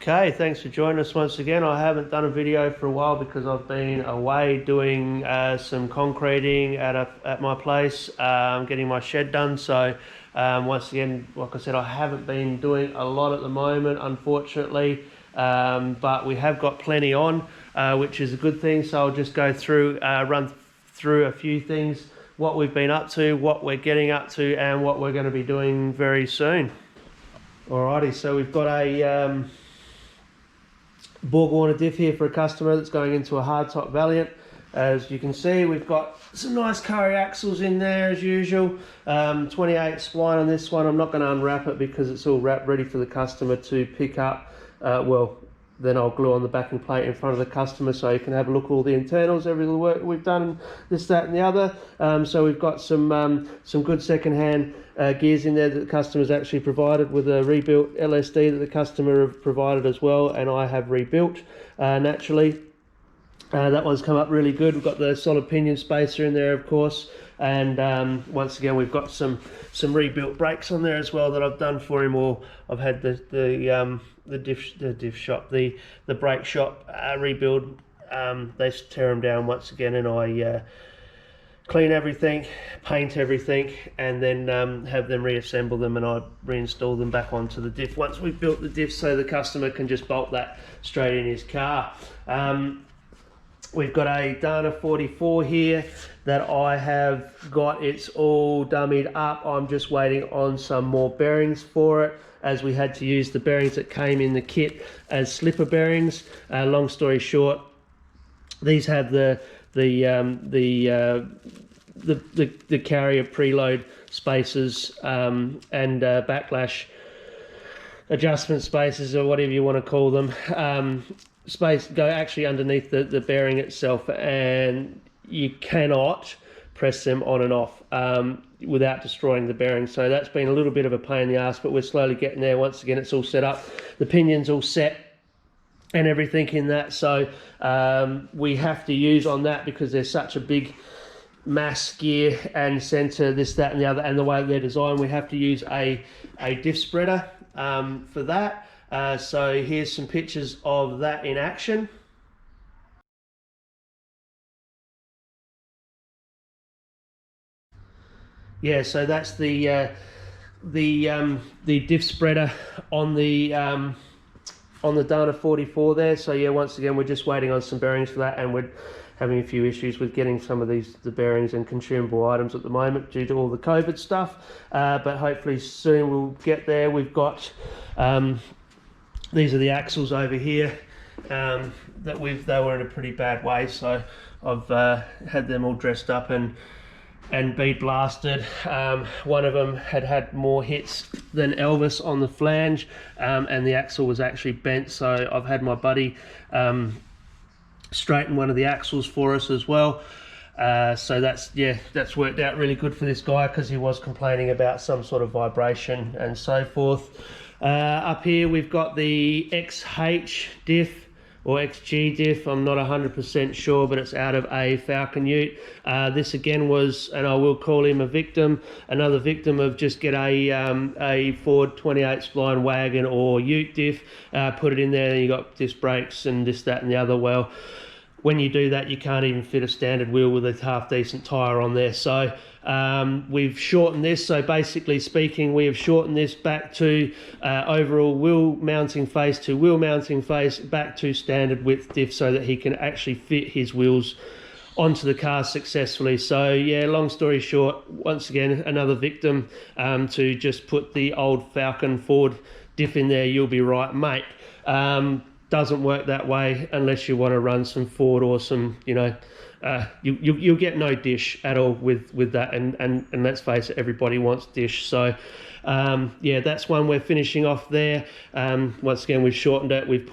Okay, thanks for joining us once again. I haven't done a video for a while because I've been away doing some concreting at my place, getting my shed done. So once again, like I said, I haven't been doing a lot at the moment, unfortunately, but we have got plenty on, which is a good thing. So I'll just go through, run through a few things, what we've been up to, what we're getting up to, and what we're going to be doing very soon. Alrighty, so we've got a Borg-Warner diff here for a customer that's going into a hardtop Valiant. As you can see, we've got some nice curry axles in there as usual. 28 spline on this one. I'm not going to unwrap it because it's all wrapped ready for the customer to pick up. Then I'll glue on the backing plate in front of the customer so you can have a look at all the internals, every little work we've done, this, that and the other. So we've got some good second-hand gears in there that the customer's actually provided, with a rebuilt LSD that the customer have provided as well, and I have rebuilt naturally. That one's come up really good. We've got the solid pinion spacer in there, of course, and once again we've got some rebuilt brakes on there as well that I've done for him, or I've had the brake shop rebuild. They tear them down once again, and I clean everything, paint everything, and then have them reassemble them, and I reinstall them back onto the diff once we've built the diff, so the customer can just bolt that straight in his car. We've got a Dana 44 here that I have got. It's all dummied up. I'm just waiting on some more bearings for it, as we had to use the bearings that came in the kit as slipper bearings. Long story short, these have the carrier preload spacers and backlash adjustment spaces, or whatever you want to call them. Space go actually underneath the bearing itself, and you cannot press them on and off without destroying the bearing. So that's been a little bit of a pain in the ass, but we're slowly getting there. Once again, it's all set up, the pinion's all set and everything in that. So we have to use on that, because there's such a big mass gear and center, this, that and the other, and the way they're designed, we have to use a diff spreader for that. So here's some pictures of that in action. Yeah, so that's the diff spreader on the Dana 44 there. So yeah, once again, we're just waiting on some bearings for that, and we're having a few issues with getting some of the bearings and consumable items at the moment due to all the COVID stuff. But hopefully soon we'll get there. We've got these are the axles over here they were in a pretty bad way, so I've had them all dressed up and bead blasted. One of them had more hits than Elvis on the flange, and the axle was actually bent, so I've had my buddy straighten one of the axles for us as well. So that's worked out really good for this guy, because he was complaining about some sort of vibration and so forth. Up here we've got the XH diff or XG diff. I'm not 100% sure, but it's out of a Falcon Ute. This again was, and I will call him another victim of just get a Ford 28 spline wagon or Ute diff, put it in there, and you got disc brakes and this, that and the other. Well, when you do that, you can't even fit a standard wheel with a half decent tire on there. So we've shortened this. So basically speaking, we have shortened this back to overall wheel mounting face to wheel mounting face, back to standard width diff, so that he can actually fit his wheels onto the car successfully. So yeah, long story short, once again, another victim to just put the old Falcon Ford diff in there. You'll be right, mate. Doesn't work that way unless you want to run some Ford or some, you'll get no dish at all with that, and let's face it, everybody wants dish. So yeah, that's one we're finishing off there. Once again, we've shortened it. We've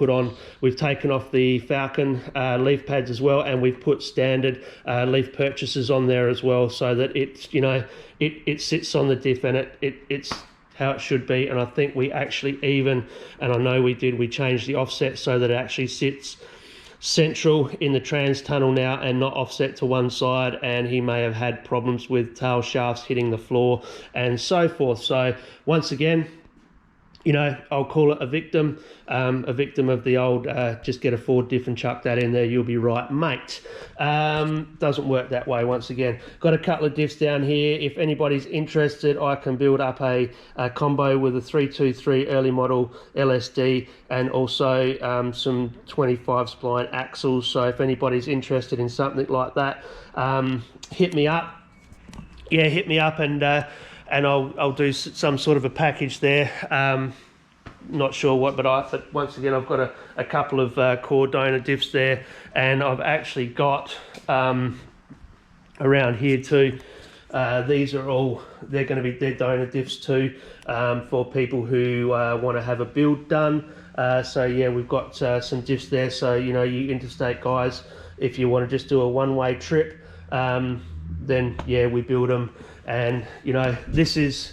taken off the Falcon leaf pads as well, and we've put standard leaf purchases on there as well, so that it's it sits on the diff, and it's how it should be. And I think we actually we changed the offset so that it actually sits central in the trans tunnel now and not offset to one side, and he may have had problems with tail shafts hitting the floor and so forth. So once again, you know, I'll call it a victim of the old, just get a forward diff and chuck that in there, you'll be right, mate. Doesn't work that way, once again. Got a couple of diffs down here. If anybody's interested, I can build up a combo with a 323 early model LSD and also some 25 spline axles. So if anybody's interested in something like that, hit me up. Yeah, hit me up, and I'll do some sort of a package there. Not sure what, but once again, I've got a couple of core donor diffs there, and I've actually got around here too. These are all, they're donor diffs too, for people who want to have a build done. So yeah, we've got some diffs there. So, you know, you interstate guys, if you want to just do a one-way trip, then yeah, we build them. And you know, this is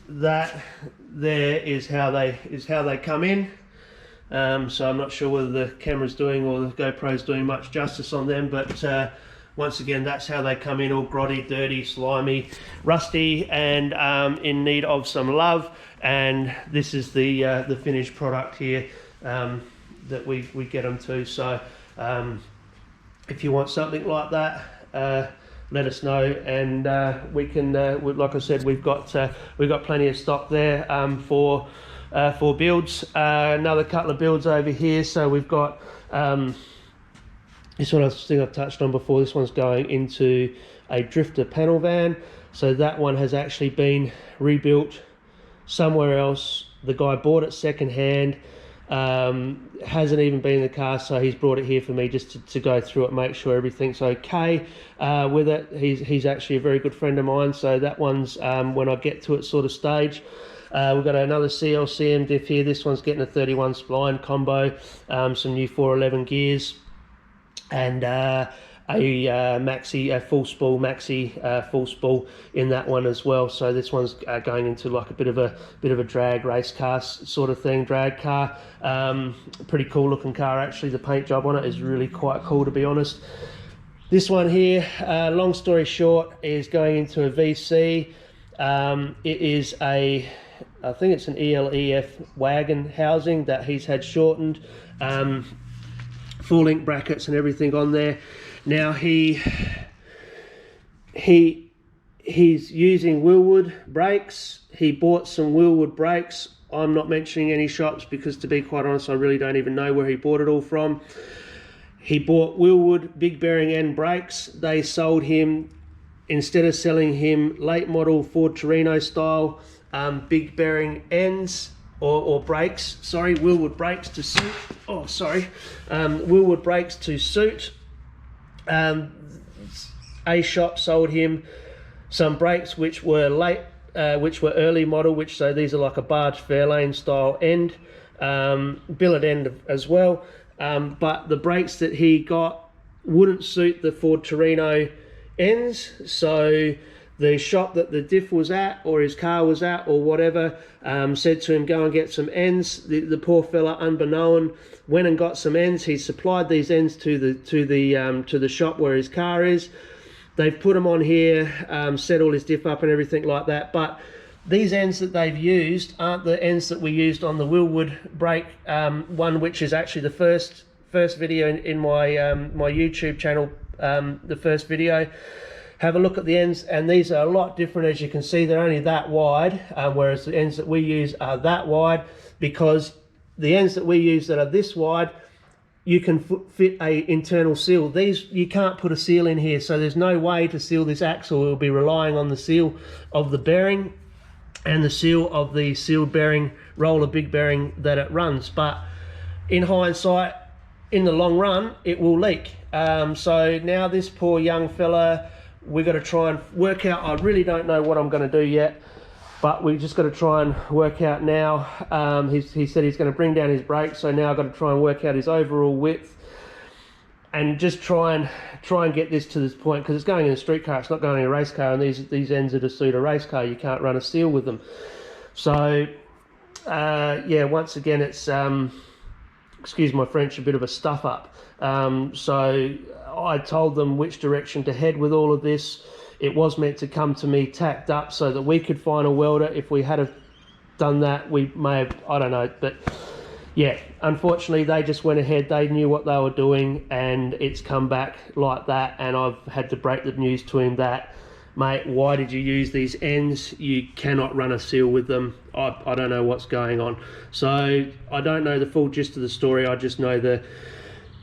that there is how they come in. So I'm not sure whether the camera's doing or the GoPro's doing much justice on them, but once again, that's how they come in, all grotty, dirty, slimy, rusty, and in need of some love. And this is the finished product here that we get them to. So if you want something like that, let us know, and we can. Like I said, we've got plenty of stock there for builds. Another couple of builds over here. So we've got this one I think I've touched on before. This one's going into a drifter panel van. So that one has actually been rebuilt somewhere else. The guy bought it second hand. Hasn't even been in the car, so he's brought it here for me just to go through it, make sure everything's okay with it. He's actually a very good friend of mine, so that one's when I get to it sort of stage. We've got another CLCM diff here. This one's getting a 31 spline combo, some new 411 gears, and a full spool maxi full spool in that one as well. So this one's going into like a bit of a drag race car sort of thing, drag car. Pretty cool looking car actually. The paint job on it is really quite cool, to be honest. This one here, long story short, is going into a VC. It is I think it's an ELEF wagon housing that he's had shortened, full link brackets and everything on there. Now he's using Willwood brakes. He bought some Willwood brakes. I'm not mentioning any shops because, to be quite honest, I really don't even know where he bought it all from. He bought Willwood big bearing end brakes. They sold him, instead of selling him late model Ford Torino style big bearing ends or brakes, sorry, Willwood brakes to suit. Oh, sorry, Willwood brakes to suit. A shop sold him some brakes which were early model, so these are like a barge Fairlane style end, billet end as well, but the brakes that he got wouldn't suit the Ford Torino ends. So the shop that the diff was at, or his car was at, or whatever, said to him, go and get some ends. The poor fella, unbeknown, went and got some ends. He supplied these ends to the shop where his car is. They've put them on here, set all his diff up and everything like that. But these ends that they've used aren't the ends that we used on the Willwood brake one, which is actually the first video in my my YouTube channel. The first video. Have a look at the ends, and these are a lot different. As you can see, they're only that wide, whereas the ends that we use are that wide, because the ends that we use that are this wide, you can fit a internal seal. These, you can't put a seal in here, so there's no way to seal this axle. We'll be relying on the seal of the bearing and the seal of the sealed bearing, roller big bearing that it runs. But in hindsight, in the long run, it will leak. So now this poor young fella, we've got to try and work out, I really don't know what I'm going to do yet, but we've just got to try and work out now. He said he's going to bring down his brakes, so now I've got to try and work out his overall width and just try and get this to this point, because it's going in a street car, it's not going in a race car, and these ends are to suit a race car. You can't run a seal with them. So yeah, once again, it's excuse my French, a bit of a stuff up. So I told them which direction to head with all of this. It was meant to come to me tacked up so that we could find a welder if we had done that, we may have, I don't know, but yeah, unfortunately they just went ahead, they knew what they were doing, and it's come back like that. And I've had to break the news to him that, mate, why did you use these ends? You cannot run a seal with them. I don't know what's going on. So I don't know the full gist of the story. I just know the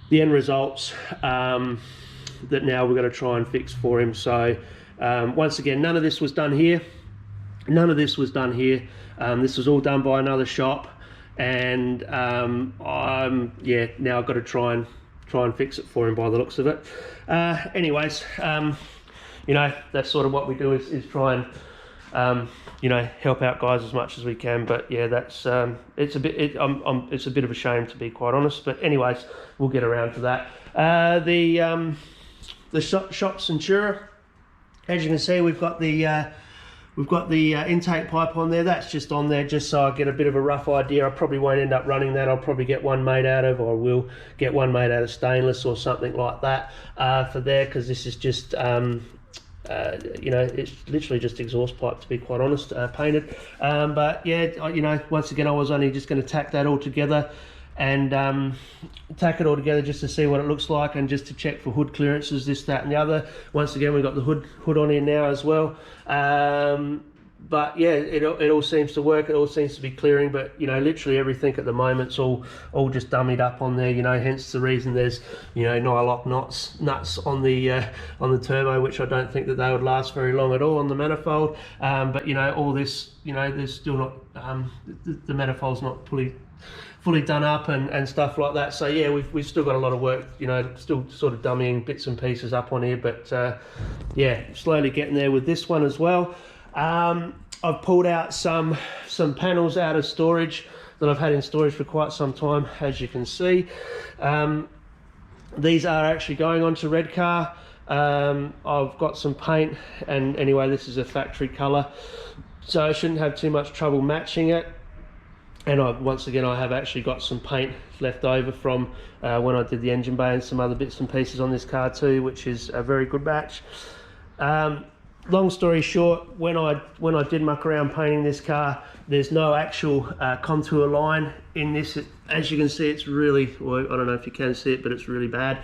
end results that now we're going to try and fix for him. So once again, none of this was done here. None of this was done here. This was all done by another shop, and yeah, now I've got to try and fix it for him by the looks of it. Anyways, you know, that's sort of what we do is try and you know, help out guys as much as we can. But yeah, that's it's a bit it's a bit of a shame, to be quite honest. But anyways, we'll get around to that. The shop Centura, as you can see, we've got the intake pipe on there. That's just on there just so I get a bit of a rough idea. I probably won't end up running that. I'll probably get one made out of, or will get one made out of stainless or something like that for there, because this is just you know, it's literally just exhaust pipe, to be quite honest, painted. But yeah, you know, once again, I was only just going to tack that all together and tack it all together just to see what it looks like, and just to check for hood clearances, this, that and the other. Once again, we've got the hood on here now as well. But yeah, it all seems to work. It all seems to be clearing, but you know, literally everything at the moment's all just dummied up on there. You know, hence the reason there's, you know, nylock nuts on the turbo, which I don't think that they would last very long at all on the manifold. But you know, all this, you know, there's still not the manifold's not fully done up and stuff like that. So yeah, we've still got a lot of work, you know, still sort of dummying bits and pieces up on here. But yeah, slowly getting there with this one as well. I've pulled out some panels out of storage that I've had in storage for quite some time, as you can see. These are actually going onto red car. I've got some paint, and anyway, this is a factory color, so I shouldn't have too much trouble matching it. And once again, I have actually got some paint left over from when I did the engine bay and some other bits and pieces on this car too, which is a very good match. Long story short, when I did muck around painting this car, there's no actual contour line in this. As you can see, it's really, well, I don't know if you can see it, but it's really bad.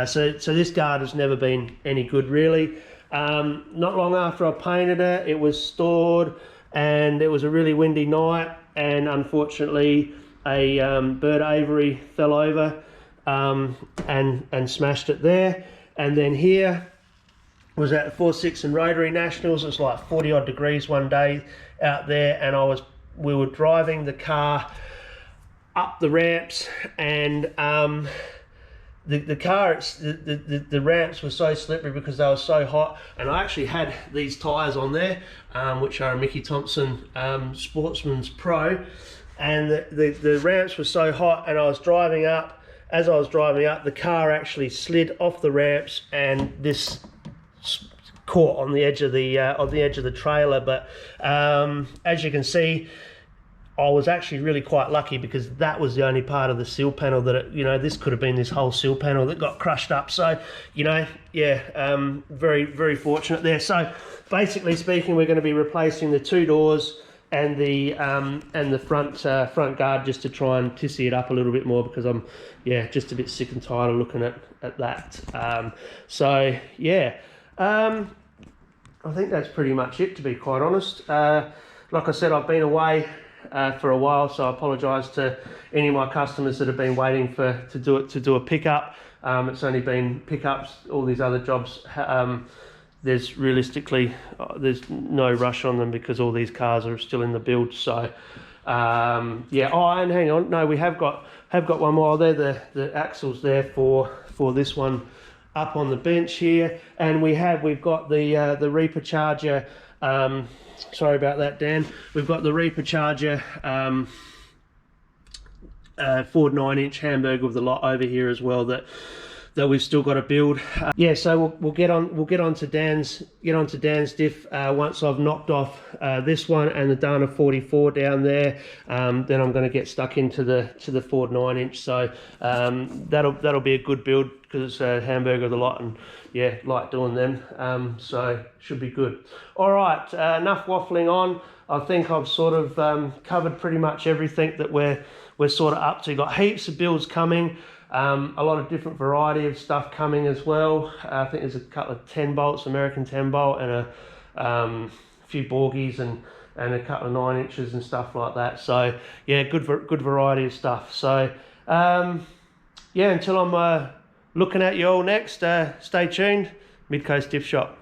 So this guard has never been any good, really. Not long after I painted it, it was stored, and it was a really windy night, and unfortunately a bird aviary fell over and smashed it there. And then here was at the 4.6 and Rotary Nationals. It was like 40 odd degrees one day out there, and we were driving the car up the ramps, and the ramps were so slippery because they were so hot. And I actually had these tyres on there, which are a Mickey Thompson Sportsman's Pro, and the ramps were so hot, and I was driving up. As I was driving up, the car actually slid off the ramps, and this caught on the edge of the trailer. But as you can see, I was actually really quite lucky, because that was the only part of the seal panel that you know, this could have been this whole seal panel that got crushed up. So you know, yeah, very, very fortunate there. So basically speaking, we're going to be replacing the two doors and the front guard, just to try and tissy it up a little bit more, because I'm, yeah, just a bit sick and tired of looking at that. So yeah, I think that's pretty much it, to be quite honest. Like I said, I've been away for a while, so I apologise to any of my customers that have been waiting to do a pickup. It's only been pickups. All these other jobs, there's realistically there's no rush on them, because all these cars are still in the build. So yeah. Oh, and hang on, no, we have got one more there. The axles there for this one up on the bench here, and we've got the Reaper Charger. Sorry about that, Dan. We've got the Reaper Charger Ford 9-inch Hamburg with the lot over here as well, that we've still got to build. Yeah, so we'll get on to Dan's diff once I've knocked off this one and the Dana 44 down there. Then I'm going to get stuck into the Ford 9-inch. So that'll be a good build, because it's a hamburger of the lot, and yeah, like doing them. So should be good. All right, enough waffling on. I think I've sort of covered pretty much everything that we're sort of up to. Got heaps of builds coming, a lot of different variety of stuff coming as well. I think there's a couple of 10 bolts, American 10 bolt, and a few Borgies and a couple of 9 inches and stuff like that. So yeah, good variety of stuff. So yeah, until I'm looking at you all next, stay tuned. Mid Coast Diff Shop.